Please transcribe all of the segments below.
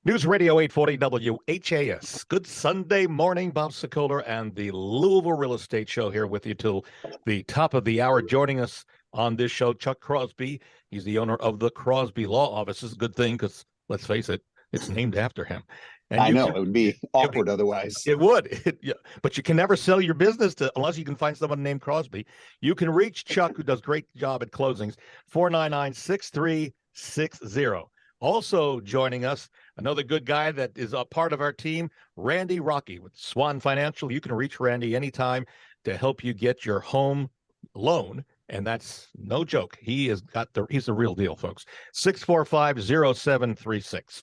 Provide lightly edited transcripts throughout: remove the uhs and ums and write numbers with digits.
News Radio 840 WHAS. Good Sunday morning. Bob Sokoler and the Louisville Real Estate Show here with you till the top of the hour. Joining us on this show, Chuck Crosby. He's the owner of the Crosby Law Office. This is a good thing because, let's face it, it's named after him. And I know it would be awkward otherwise. It would. Yeah. But you can never sell your business unless you can find someone named Crosby. You can reach Chuck, who does a great job at closings, 499-6360. Also joining us, another good guy that is a part of our team, Randy Rocky with Swan Financial. You can reach Randy anytime to help you get your home loan. And that's no joke. He's the real deal, folks. 645-0736.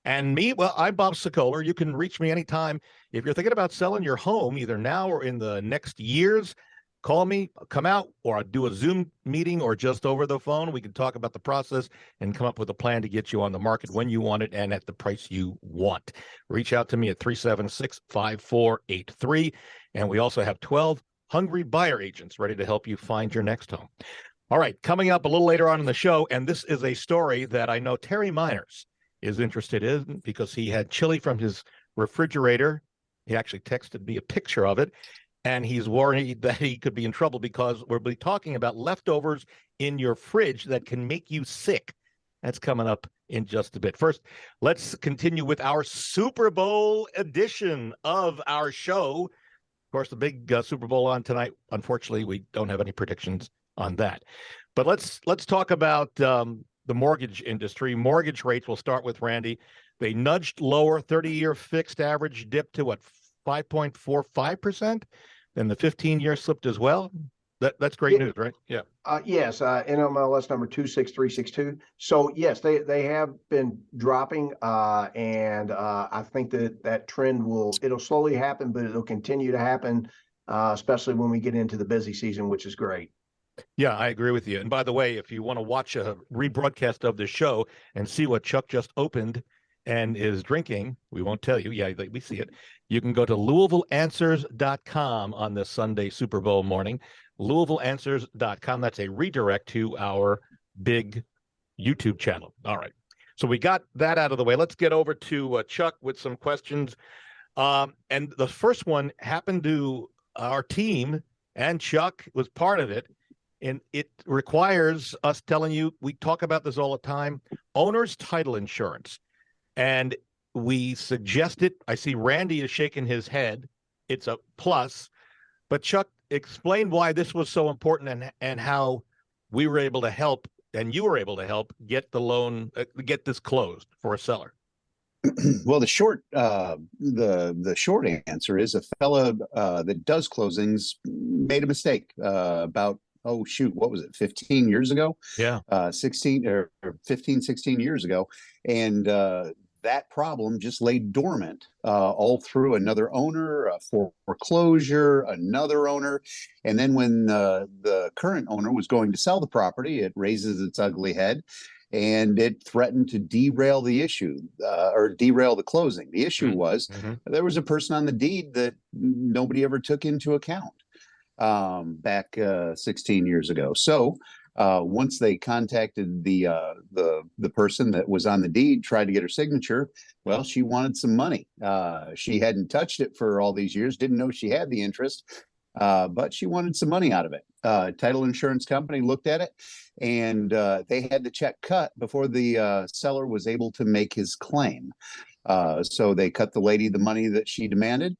And me, well, I'm Bob Sokoler. You can reach me anytime. If you're thinking about selling your home, either now or in the next years, call me, come out, or I'll do a Zoom meeting or just over the phone. We can talk about the process and come up with a plan to get you on the market when you want it and at the price you want. Reach out to me at 376-5483. And we also have 12 hungry buyer agents ready to help you find your next home. All right, coming up a little later on in the show, and this is a story that I know Terry Miners is interested in because he had chili from his refrigerator. He actually texted me a picture of it. And he's worried that he could be in trouble because we'll be talking about leftovers in your fridge that can make you sick. That's coming up in just a bit. First, let's continue with our Super Bowl edition of our show. Of course, the big Super Bowl on tonight. Unfortunately, we don't have any predictions on that. But let's talk about the mortgage industry. Mortgage rates, we'll start with Randy. They nudged lower. 30-year fixed average dipped to what, 5.45%? Then the 15-year slipped as well. That's great news, right? Yeah. Yes, NMLS number 26362. So yes, they have been dropping, and I think that trend it'll slowly happen, but it'll continue to happen, especially when we get into the busy season, which is great. Yeah, I agree with you. And by the way, if you want to watch a rebroadcast of the show and see what Chuck just opened and is drinking, we won't tell you. Yeah, we see it. You can go to LouisvilleAnswers.com on this Sunday Super Bowl morning. LouisvilleAnswers.com. That's a redirect to our big YouTube channel. All right. So we got that out of the way. Let's get over to Chuck with some questions. And the first one happened to our team, and Chuck was part of it. And it requires us telling you, we talk about this all the time, owner's title insurance. And we suggest it. I see Randy is shaking his head. It's a plus. But Chuck, explain why this was so important and how we were able to help and you were able to help get the loan, get this closed for a seller. Well, the short answer is a fella that does closings made a mistake about, what was it, 15 years ago? Yeah. 16 years ago. And that problem just lay dormant all through another owner, a foreclosure, another owner. And then when the current owner was going to sell the property, it raises its ugly head and it threatened to derail the issue or derail the closing. The issue was there was a person on the deed that nobody ever took into account back 16 years ago. So once they contacted the person that was on the deed, tried to get her signature, well, she wanted some money. She hadn't touched it for all these years, didn't know she had the interest, but she wanted some money out of it. Title insurance company looked at it, and they had the check cut before the seller was able to make his claim. So they cut the lady the money that she demanded,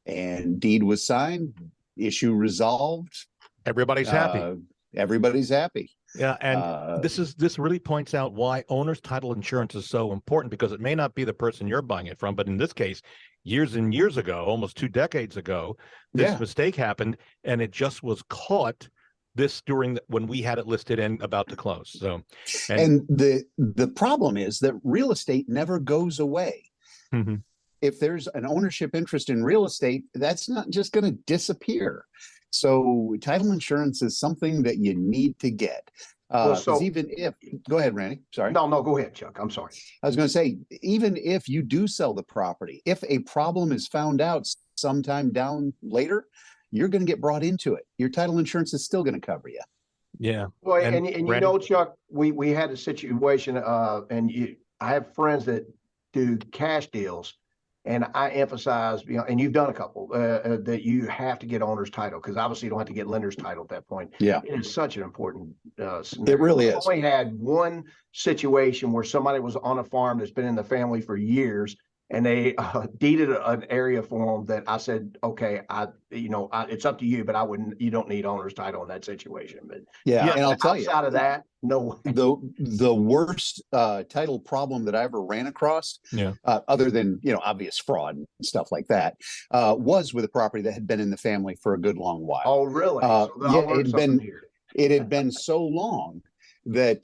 and deed was signed, issue resolved. Everybody's happy. Everybody's happy. Yeah, and this really points out why owner's title insurance is so important, because it may not be the person you're buying it from, but in this case, years and years ago, almost 2 decades ago, this mistake happened, and it just was caught when we had it listed and about to close. So, and the problem is that real estate never goes away. Mm-hmm. If there's an ownership interest in real estate, that's not just going to disappear. So title insurance is something that you need to get. Even if, go ahead, Randy. Sorry. No, go ahead, Chuck. I'm sorry. I was going to say, even if you do sell the property, if a problem is found out sometime down later, you're going to get brought into it. Your title insurance is still going to cover you. Yeah. Well, and you know, Chuck, we had a situation, and I have friends that do cash deals, and I emphasize, and you've done a couple, that you have to get owner's title, because obviously you don't have to get lender's title at that point. Yeah. It is such an important scenario. It really is. I've only had one situation where somebody was on a farm that's been in the family for years, and they deeded an area for them that I said, okay, it's up to you, but you don't need owner's title in that situation. But yeah, and I'll tell you, outside of that, no. The worst title problem that I ever ran across, other than obvious fraud and stuff like that, was with a property that had been in the family for a good long while. Oh, really? It had been so long that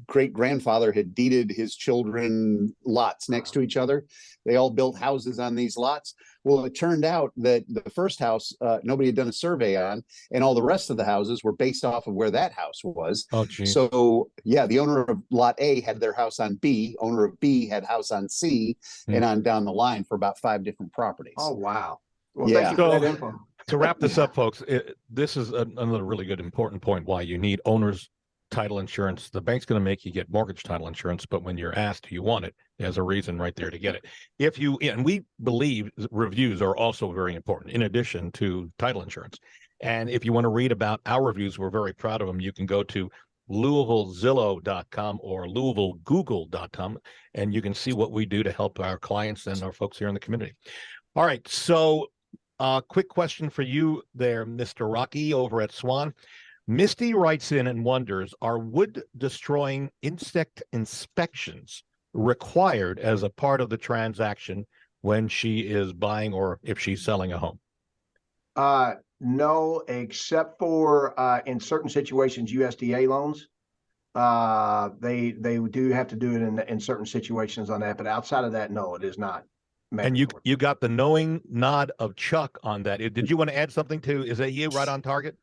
great grandfather had deeded his children lots next to each other. They all built houses on these lots. Well, it turned out that the first house nobody had done a survey on, and all the rest of the houses were based off of where that house was. Oh, geez. So yeah, the owner of lot A had their house on B, owner of B had house on C, and on down the line for about 5 different properties. Oh, wow. Well, thank you for that info. To wrap this up, folks, this is another really good important point why you need owner's title insurance. The bank's going to make you get mortgage title insurance, but when you're asked, do you want it? There's a reason right there to get it. And we believe reviews are also very important in addition to title insurance. And if you want to read about our reviews, we're very proud of them. You can go to LouisvilleZillow.com or LouisvilleGoogle.com, and you can see what we do to help our clients and our folks here in the community. All right. So quick question for you there, Mr. Rocky over at Swan. Misty writes in and wonders, are wood-destroying insect inspections required as a part of the transaction when she is buying or if she's selling a home? No, except for in certain situations, USDA loans. They do have to do it in certain situations on that, but outside of that, no, it is not. And you got the knowing nod of Chuck on that. Did you want to add something is that you right on target?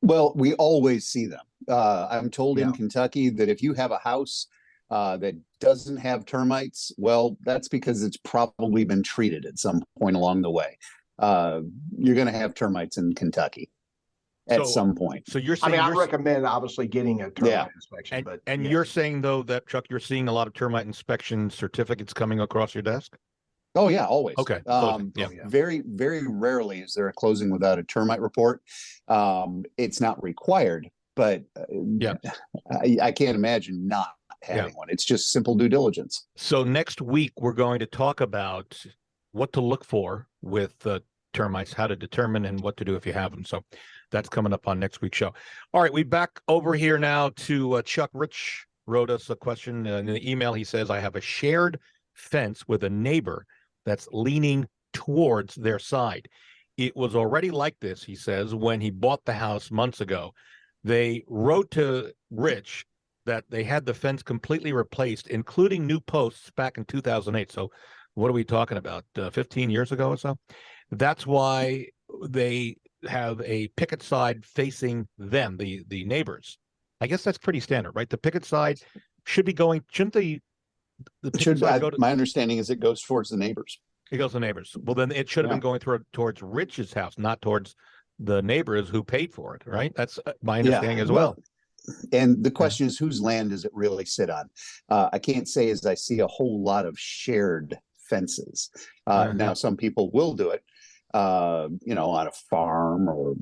Well, we always see them. I'm told in Kentucky that if you have a house that doesn't have termites, well, that's because it's probably been treated at some point along the way. You're going to have termites in Kentucky at some point. So you're saying, I recommend obviously getting a termite inspection. You're saying though that, Chuck, you're seeing a lot of termite inspection certificates coming across your desk? Oh yeah, always. Okay. Very, very rarely is there a closing without a termite report. It's not required, but I can't imagine not having one. It's just simple due diligence. So next week we're going to talk about what to look for with termites, how to determine, and what to do if you have them. So that's coming up on next week's show. All right, we back over here now to Chuck. Rich wrote us a question in the email. He says, I have a shared fence with a neighbor that's leaning towards their side. It was already like this, he says, when he bought the house months ago. They wrote to Rich that they had the fence completely replaced, including new posts back in 2008. So what are we talking about? 15 years ago or so? That's why they have a picket side facing them, the neighbors. I guess that's pretty standard, right? The picket side should be going, shouldn't the my understanding is it goes towards the neighbors. It goes to the neighbors. Well, then it should have been going towards Rich's house, not towards the neighbors who paid for it, right? That's my understanding as well. And the question is, whose land does it really sit on? I can't say as I see a whole lot of shared fences. Now, some people will do it, on a farm or,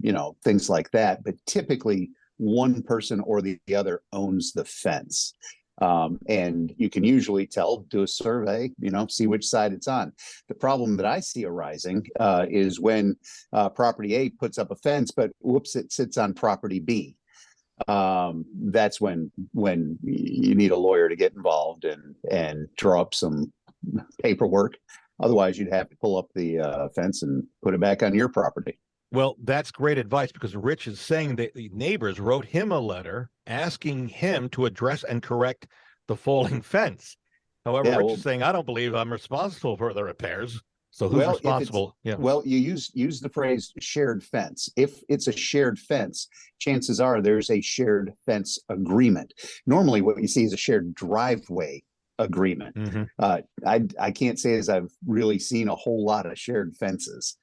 things like that. But typically, one person or the other owns the fence. And you can usually tell, do a survey, see which side it's on. The problem that I see arising is when property A puts up a fence, but whoops, it sits on property B. That's when you need a lawyer to get involved and draw up some paperwork. Otherwise, you'd have to pull up the fence and put it back on your property. Well, that's great advice, because Rich is saying that the neighbors wrote him a letter asking him to address and correct the falling fence. However, Rich is saying, I don't believe I'm responsible for the repairs. So who's responsible? Well, you use the phrase shared fence. If it's a shared fence, chances are there's a shared fence agreement. Normally what you see is a shared driveway agreement. I can't say as I've really seen a whole lot of shared fences.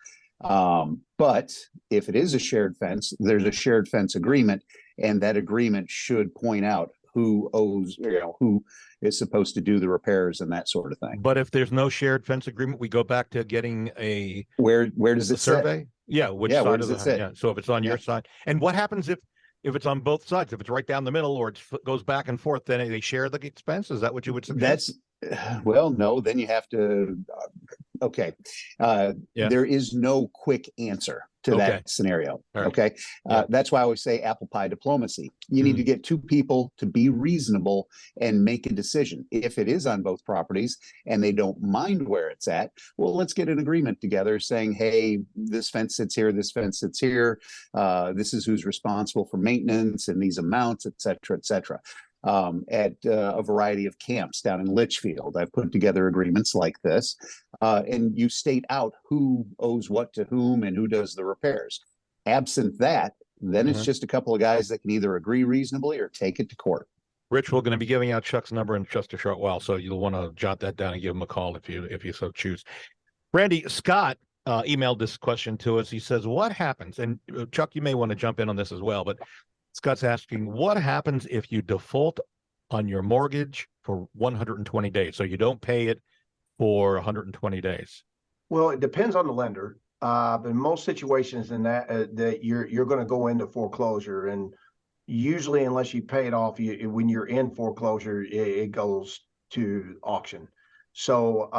But if it is a shared fence, there's a shared fence agreement, and that agreement should point out who owes, who is supposed to do the repairs and that sort of thing. But if there's no shared fence agreement, we go back to getting where does it survey? sit? Yeah, which Yeah, side where of does the it sit? yeah. So if it's on your side, and what happens if it's on both sides? If it's right down the middle or it goes back and forth, then they share the expense. Is that what you would suggest? Well, no, then you have to, okay. There is no quick answer to that scenario. Right. Okay. That's why I always say apple pie diplomacy. You need to get two people to be reasonable and make a decision. If it is on both properties and they don't mind where it's at, well, let's get an agreement together saying, hey, this fence sits here, this fence sits here. This is who's responsible for maintenance and these amounts, et cetera, et cetera. At a variety of camps down in Litchfield, I've put together agreements like this, and you state out who owes what to whom and who does the repairs. Absent that, then it's just a couple of guys that can either agree reasonably or take it to court. Rich, we're going to be giving out Chuck's number in just a short while, so you'll want to jot that down and give him a call if you so choose. Randy, Scott emailed this question to us. He says, what happens, and Chuck, you may want to jump in on this as well, but Scott's asking, what happens if you default on your mortgage for 120 days? So you don't pay it for 120 days. Well, it depends on the lender. But in most situations in that you're going to go into foreclosure, and usually unless you pay it off, when you're in foreclosure, it goes to auction. So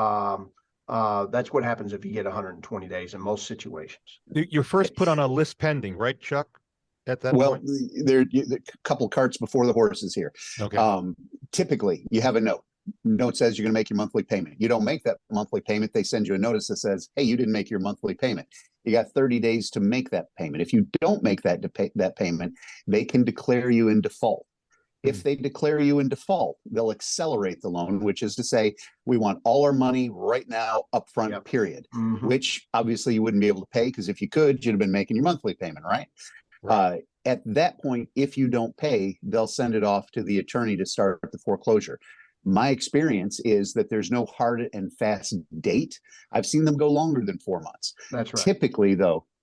that's what happens if you get 120 days in most situations. You're first put on a list pending, right, Chuck? At that well, point? There a couple carts before the horses here. Okay. Typically, you have a note. Note says you're going to make your monthly payment. You don't make that monthly payment, they send you a notice that says, hey, you didn't make your monthly payment. You got 30 days to make that payment. If you don't make that payment, they can declare you in default. If they declare you in default, they'll accelerate the loan, which is to say, we want all our money right now upfront, period, which obviously you wouldn't be able to pay, because if you could, you'd have been making your monthly payment, right? At that point, if you don't pay, they'll send it off to the attorney to start the foreclosure. My experience is that there's no hard and fast date. I've seen them go longer than 4 months. That's right.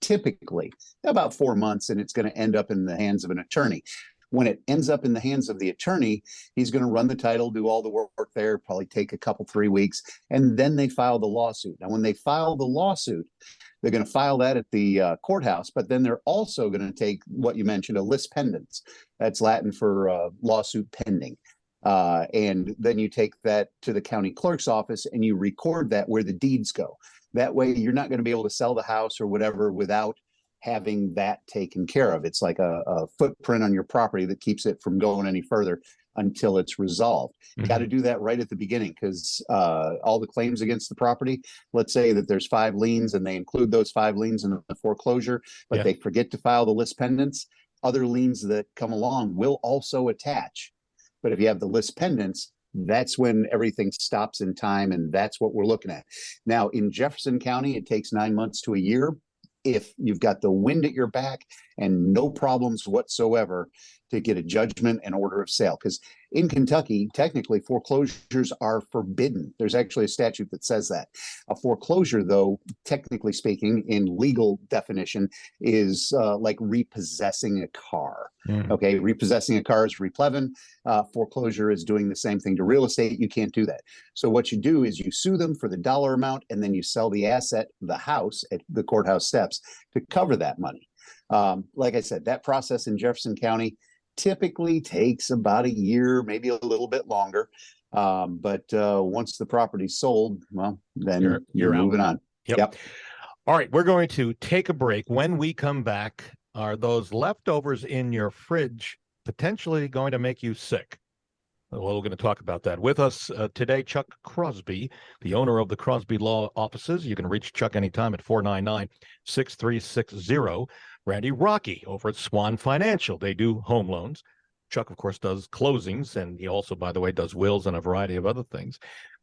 Typically about 4 months, and it's going to end up in the hands of an attorney. When it ends up in the hands of the attorney, he's going to run the title, do all the work there, probably take a couple, 3 weeks, and then they file the lawsuit. Now, when they file the lawsuit, they're going to file that at the courthouse, but then they're also going to take what you mentioned, a lis pendens. That's Latin for lawsuit pending. And then you take that to the county clerk's office and you record that where the deeds go. That way, you're not going to be able to sell the house or whatever without having that taken care of. It's like a footprint on your property that keeps it from going any further until it's resolved. You got to do that right at the beginning, because all the claims against the property, let's say that there's 5 liens and they include those 5 liens in the foreclosure, but they forget to file the lis pendens, other liens that come along will also attach. But if you have the lis pendens, that's when everything stops in time, and that's what we're looking at. Now, in Jefferson County, it takes 9 months to a year. If you've got the wind at your back and no problems whatsoever to get a judgment and order of sale. Because in Kentucky, technically foreclosures are forbidden. There's actually a statute that says that. A foreclosure, though, technically speaking, in legal definition, is like repossessing a car. Okay, repossessing a car is replevin. Foreclosure is doing the same thing to real estate. You can't do that. So what you do is you sue them for the dollar amount, and then you sell the asset, the house, at the courthouse steps to cover that money. Like I said, that process in Jefferson County typically takes about a year, maybe a little bit longer. But once the property's sold, well, then you're moving on. Yep. All right, we're going to take a break. When we come back, are those leftovers in your fridge potentially going to make you sick? Well, we're going to talk about that. With us today, Chuck Crosby, the owner of the Crosby Law Offices. You can reach Chuck anytime at 499-6360. Randy Rocky over at Swan Financial. They do home loans. Chuck, of course, does closings, and he also, by the way, does wills and a variety of other things.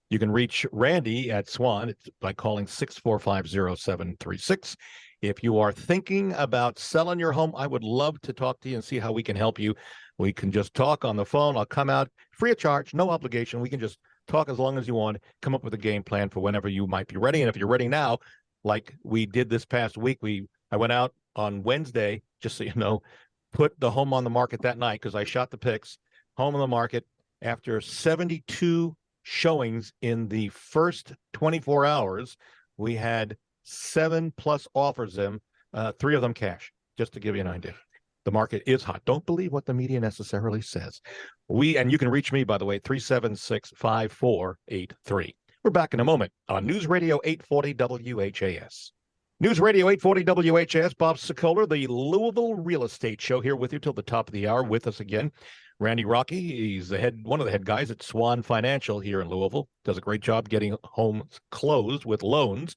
You can reach Randy at Swan by calling 645-0736. If you are thinking about selling your home, I would love to talk to you and see how we can help you. We can just talk on the phone. I'll come out free of charge, no obligation. We can just talk as long as you want, come up with a game plan for whenever you might be ready. And if you're ready now, like we did this past week, I went out on Wednesday, just so you know, put the home on the market that night because I shot the pics home on the market. After 72 showings in the first 24 hours, we had 7+ offers them, 3 of them cash, just to give you an idea. The market is hot. Don't believe what the media necessarily says. And you can reach me, by the way, 376-5483. We're back in a moment on News Radio 840 WHAS. News Radio 840 WHAS, Bob Sokoler, the Louisville Real Estate Show, here with you till the top of the hour. With us again, Randy Rocky. He's one of the head guys at Swan Financial here in Louisville. Does a great job getting homes closed with loans.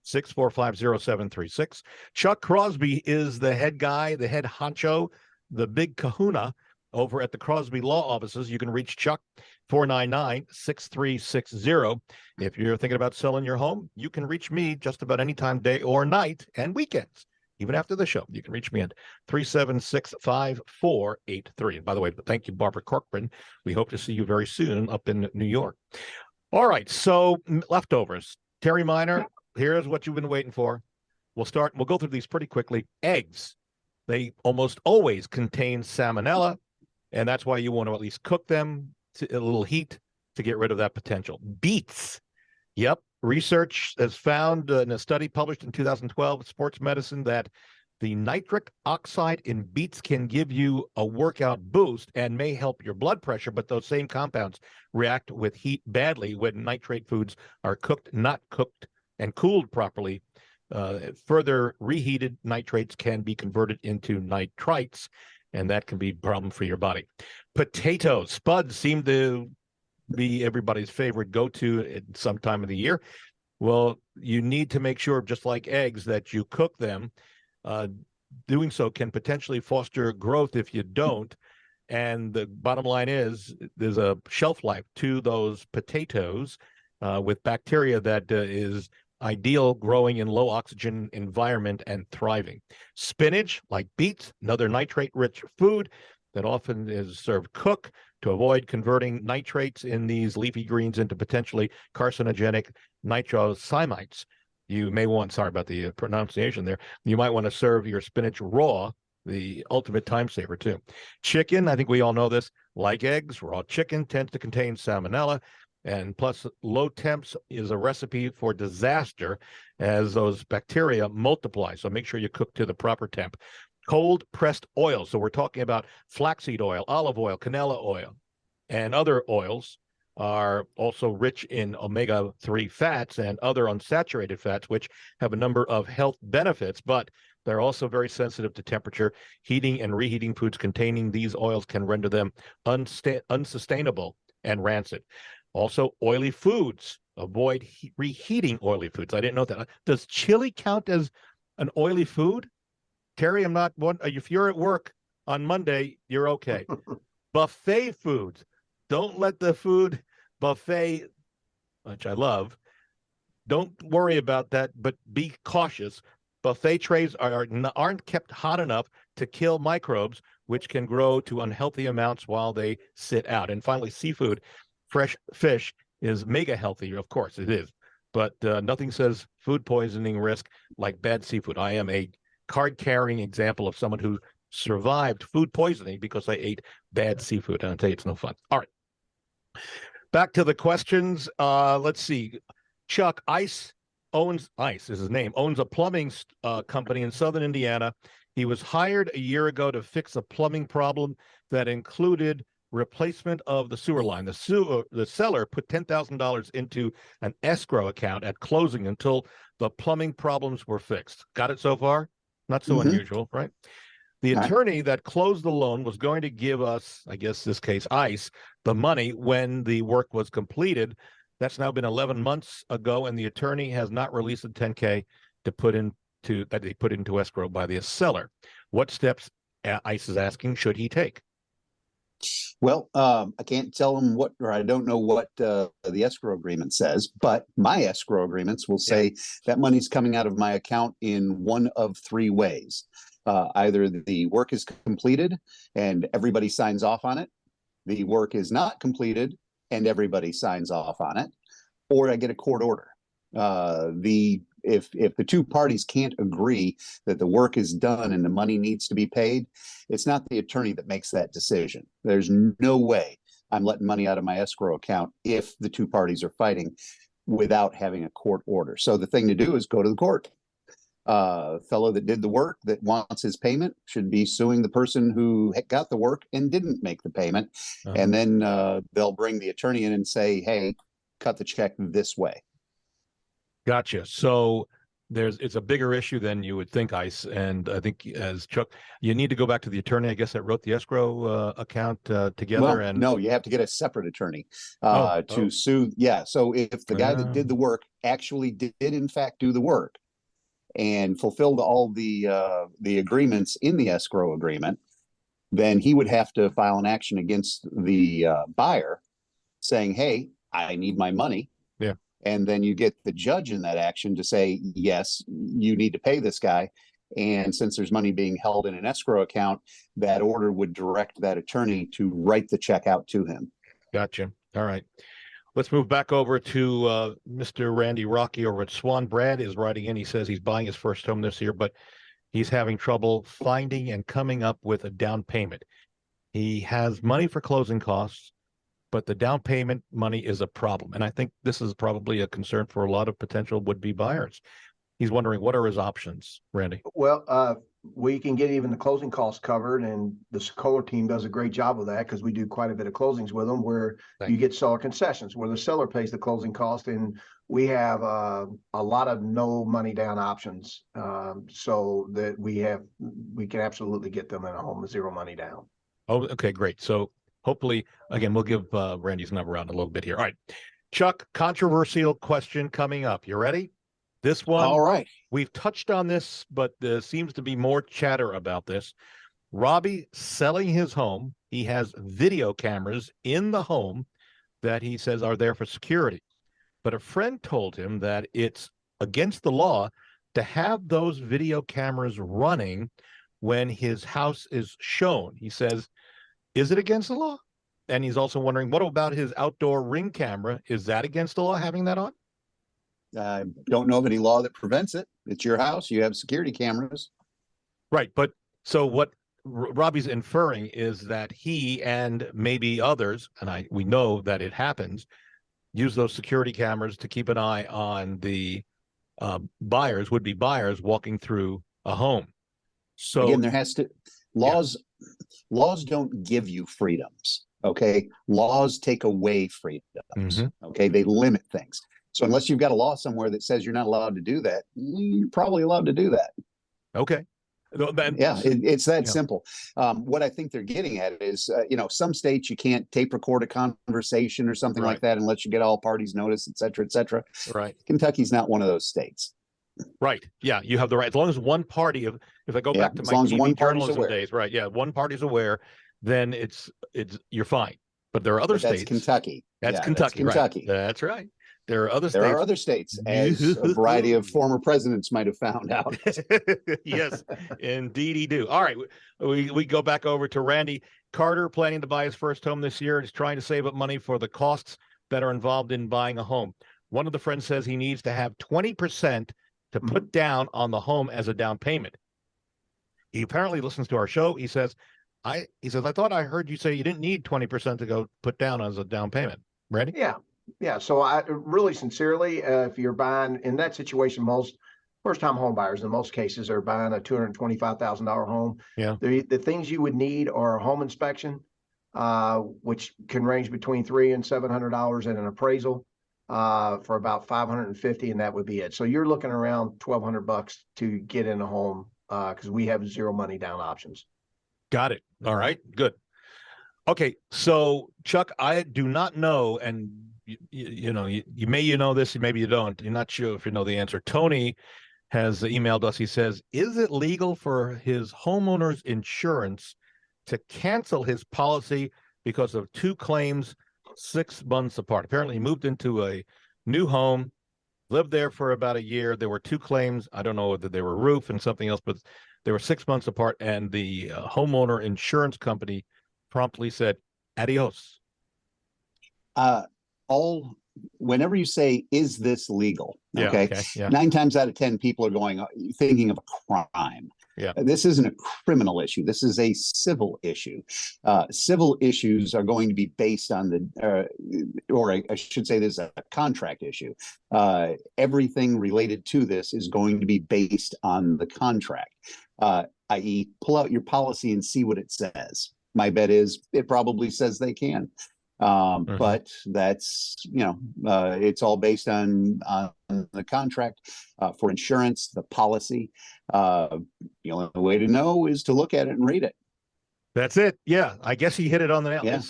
6450736. Chuck Crosby is the head guy, the head honcho, the big kahuna over at the Crosby Law Offices. You can reach Chuck 499-6360. If you're thinking about selling your home, you can reach me just about any time, day or night, and weekends. Even after the show, you can reach me at 376-5483. And by the way, thank you, Barbara Corcoran. We hope to see you very soon up in New York. All right, so leftovers. Terry Miner, here's what you've been waiting for. We'll go through these pretty quickly. Eggs. They almost always contain salmonella, and that's why you want to at least cook them to a little heat to get rid of that potential. Beets. Yep. Research has found in a study published in 2012, Sports Medicine, that the nitric oxide in beets can give you a workout boost and may help your blood pressure, but those same compounds react with heat badly when nitrate foods are cooked, not cooked, and cooled properly. Further reheated nitrates can be converted into nitrites, and that can be a problem for your body. Potatoes. Spuds seem to be everybody's favorite go-to at some time of the year. Well, you need to make sure, just like eggs, that you cook them. Doing so can potentially foster growth if you don't. And the bottom line is there's a shelf life to those potatoes with bacteria that is ideal growing in low oxygen environment and thriving. Spinach, like beets, another nitrate-rich food that often is served cooked to avoid converting nitrates in these leafy greens into potentially carcinogenic nitrosamines. You may want, sorry about the pronunciation there, you might want to serve your spinach raw, the ultimate time saver too. Chicken, I think we all know this, like eggs, raw chicken tends to contain salmonella. And plus, low temps is a recipe for disaster as those bacteria multiply. So make sure you cook to the proper temp. Cold pressed oil. So we're talking about flaxseed oil, olive oil, canola oil, and other oils are also rich in omega-3 fats and other unsaturated fats, which have a number of health benefits, but they're also very sensitive to temperature. Heating and reheating foods containing these oils can render them unsustainable and rancid. Also, oily foods. Avoid reheating oily foods. I didn't know that. Does chili count as an oily food? Terry, I'm not one. If you're at work on Monday, you're okay. Buffet foods. Don't let the food buffet, which I love, don't worry about that, but be cautious. Buffet trays aren't kept hot enough to kill microbes, which can grow to unhealthy amounts while they sit out. And finally, seafood. Fresh fish is mega healthy, of course it is, but nothing says food poisoning risk like bad seafood. I am a card-carrying example of someone who survived food poisoning because I ate bad seafood, and I'll tell you, it's no fun. All right, back to the questions. Let's see. Chuck, Ice is his name, owns a plumbing company in southern Indiana. He was hired a year ago to fix a plumbing problem that included replacement of the sewer line. The seller put $10,000 into an escrow account at closing until the plumbing problems were fixed. Got it so far? Not so unusual, right? The attorney that closed the loan was going to give us, I guess this case, ICE, the money when the work was completed. That's now been 11 months ago, and the attorney has not released the $10K that they put into escrow by the seller. What steps, ICE is asking, should he take? Well, I can't tell them I don't know what the escrow agreement says, but my escrow agreements will say that money's coming out of my account in one of 3 ways. Either the work is completed and everybody signs off on it, the work is not completed and everybody signs off on it, or I get a court order. If the two parties can't agree that the work is done and the money needs to be paid, it's not the attorney that makes that decision. There's no way I'm letting money out of my escrow account if the two parties are fighting without having a court order. So the thing to do is go to the court. Fellow that did the work that wants his payment should be suing the person who got the work and didn't make the payment. And then they'll bring the attorney in and say, hey, cut the check this way. Gotcha. So it's a bigger issue than you would think, Ice. And I think, as Chuck, you need to go back to the attorney, I guess, that wrote the escrow account together. Well, and no, you have to get a separate attorney to sue. Yeah. So if the guy that did the work actually did in fact do the work and fulfilled all the agreements in the escrow agreement, then he would have to file an action against the buyer saying, hey, I need my money. Yeah. And then you get the judge in that action to say, yes, you need to pay this guy. And since there's money being held in an escrow account, that order would direct that attorney to write the check out to him. Gotcha. All right. Let's move back over to Mr. Randy Rocky over at Swan. Brad is writing in. He says he's buying his first home this year, but he's having trouble finding and coming up with a down payment. He has money for closing costs, but the down payment money is a problem. And I think this is probably a concern for a lot of potential would-be buyers. He's wondering, what are his options, Randy? Well, we can get even the closing costs covered, and the Sokoler team does a great job of that because we do quite a bit of closings with them where you get seller concessions, where the seller pays the closing cost, and we have a lot of no money down options, so that we can absolutely get them in a home with zero money down. Oh, okay, great. So hopefully, again, we'll give Randy's number out in a little bit here. All right, Chuck, controversial question coming up. You ready? This one, all right. We've touched on this, but there seems to be more chatter about this. Robbie selling his home. He has video cameras in the home that he says are there for security. But a friend told him that it's against the law to have those video cameras running when his house is shown. He says, is it against the law? And he's also wondering, what about his outdoor ring camera? Is that against the law, having that on? I don't know of any law that prevents it. It's your house. You have security cameras. Right. But so what Robbie's inferring is that he and maybe others, and we know that it happens, use those security cameras to keep an eye on the buyers, would-be buyers walking through a home. So again, there has to laws don't give you freedoms. Okay. Laws take away freedoms. Okay. They limit things. So unless you've got a law somewhere that says you're not allowed to do that, you're probably allowed to do that. Okay. Yeah, it's that simple. What I think they're getting at is, some states you can't tape record a conversation or something like that unless you get all parties notice, et cetera, et cetera. Right. Kentucky's not one of those states. Right. Yeah, you have the right. As long as one party, if I go back to my TV journalism days, right? Yeah, one party's aware, then it's you're fine. But there are other states. That's Kentucky. That's Kentucky. That's Kentucky. Right. That's right. There are other states. There are other states, as a variety of former presidents might have found out. Yes, indeed, do. All right, we go back over to Randy Carter, planning to buy his first home this year. He's trying to save up money for the costs that are involved in buying a home. One of the friends says he needs to have 20% to put down on the home as a down payment. He apparently listens to our show. He says, I thought I heard you say you didn't need 20% to go put down as a down payment. Randy? Yeah. So I really sincerely, if you're buying in that situation, most first-time home buyers in most cases are buying a $225,000 home. Yeah. The things you would need are a home inspection, which can range between $300 and $700, and an appraisal for about $550, and that would be it. So you're looking around $1,200 to get in a home because we have zero money down options. Got it. All right. Good. Okay. So Chuck, I do not know, and you know this, maybe you don't. You're not sure if you know the answer. Tony has emailed us. He says, is it legal for his homeowner's insurance to cancel his policy because of two claims 6 months apart? Apparently he moved into a new home, lived there for about a year. There were two claims. I don't know whether they were roof and something else, but they were 6 months apart. And the homeowner insurance company promptly said, adios. All whenever you say, is this legal? Yeah, Okay. yeah. 9 times out of 10, people are thinking of a crime. Yeah. This isn't a criminal issue. This is a civil issue. Civil issues are going to be based on I should say this is a contract issue. Everything related to this is going to be based on the contract, i.e. pull out your policy and see what it says. My bet is it probably says they can. But that's, it's all based on the contract for insurance, the policy. The only way to know is to look at it and read it. That's it. Yeah. I guess he hit it on the nail. Yeah.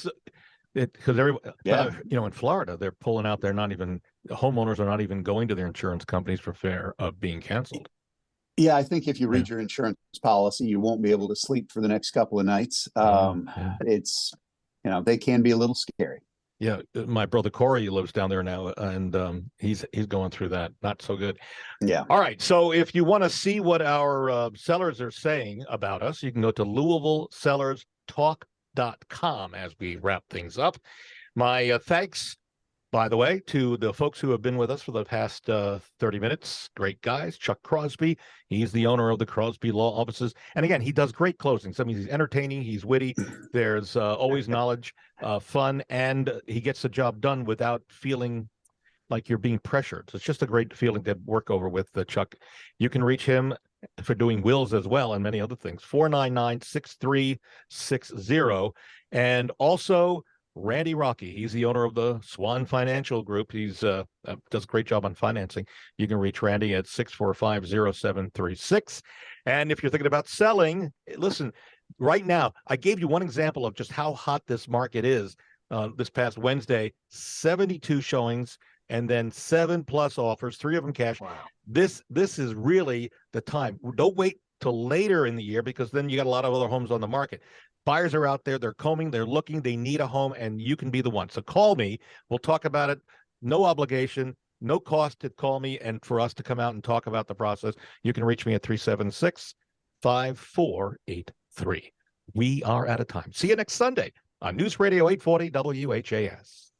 Because in Florida, they're pulling out. Homeowners are not even going to their insurance companies for fear of being canceled. Yeah, I think if you read your insurance policy, you won't be able to sleep for the next couple of nights. It's, they can be a little scary. Yeah, my brother Corey lives down there now, and he's going through that. Not so good. Yeah. All right. So if you want to see what our sellers are saying about us, you can go to LouisvilleSellersTalk.com as we wrap things up. My thanks, by the way, to the folks who have been with us for the past 30 minutes. Great guys. Chuck Crosby. He's the owner of the Crosby Law Offices. And again, he does great closings. I mean, he's entertaining. He's witty. There's always knowledge, fun, and he gets the job done without feeling like you're being pressured. So it's just a great feeling to work over with Chuck. You can reach him for doing wills as well and many other things. 499-6360. And also Randy Rocky. He's the owner of the Swan Financial Group. He's does a great job on financing. You can reach Randy at 645-0736. And if you're thinking about selling, listen, right now, I gave you one example of just how hot this market is. This past Wednesday, 72 showings and then 7+ offers, 3 of them cash. Wow. This is really the time. Don't wait till later in the year, because then you got a lot of other homes on the market. Buyers are out there, they're combing, they're looking, they need a home, and you can be the one. So call me. We'll talk about it. No obligation, no cost to call me and for us to come out and talk about the process. You can reach me at 376-5483. We are out of time. See you next Sunday on News Radio 840 WHAS.